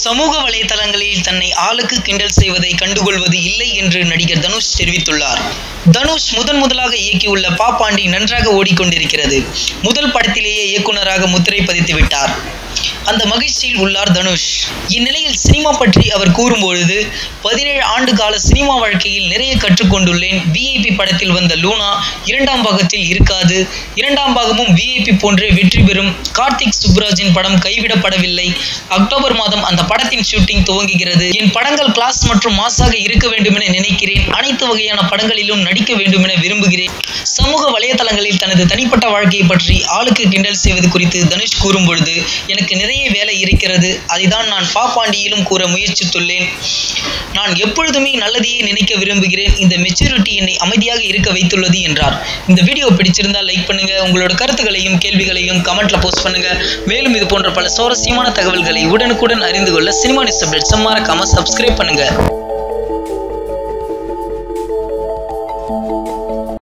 சமூக வலைதளங்களில் தன்னை ஆளுக்கு கிண்டல் செய்வதை கண்டுகொள்வது இல்லை என்று நடிகர் தனுஷ் தெரிவித்துள்ளார். தனுஷ் முதலாக இயக்கியுள்ள பாப்பாண்டி நன்றாக ஓடிக்கொண்டிருக்கிறது. முதல் படத்திலேயே இயக்குனராக முத்திரை பதித்து விட்டார். அந்த மகிழ்ச்சியில் உள்ளார் தனுஷ். இந்நிலையில் சினிமா பற்றி அவர் கூறும்பொழுது, 17 ஆண்டு கால சினிமா வாழ்க்கையில் நிறைய கற்றுக்கொண்டுள்ளேன். VIP படத்தில் வந்த லூனா 2ஆம் பாகத்தில் இருக்காது. 2ஆம் பாகமும் VIP போன்றே வெற்றி பெறும். கார்த்திக் சுப்புராஜின் படம் கைவிடப்படவில்லை. அக்டோபர் மாதம் அந்த படத்தின் ஷூட்டிங் துவங்குகிறது. என் படங்கள் கிளாஸ் மற்றும் மாசாக இருக்க வேண்டும் என நினைக்கிறேன். அனைத்து வகையான படங்களிலும் நடிக்க வேண்டும் என விரும்புகிறேன். சமூக வலைதளங்களில் தனது தனிப்பட்ட வாழ்க்கையை பற்றி ஆளுக்கு கிண்டல் செய்வது குறித்து தனுஷ் கூறும்பொழுது, எனக்கு நிறைய வேலை இருக்கிறது. அதைதான் நான் பாப்பாண்டியிலும் கூற முயற்சித்துள்ளேன். நான் எப்பொழுதுமே நல்லதையே நினைக்க விரும்புகிறேன். இந்த மெச்சூரிட்டி என்னை அமைதியாக இருக்க வைத்துள்ளது என்றார். இந்த வீடியோ பிடிச்சிருந்தால் லைக் பண்ணுங்க. உங்களோட கருத்துக்களையும் கேள்விகளையும் கமெண்ட்ல போஸ்ட் பண்ணுங்க. மேலும் இது போன்ற பல சுவாரஸ்யமான தகவல்களை உடனுக்குடன் அறிந்து கொள்ள சினிமா நியூஸ் அப்டேட்ஸ் மறக்காம சப்ஸ்கிரைப் பண்ணுங்க.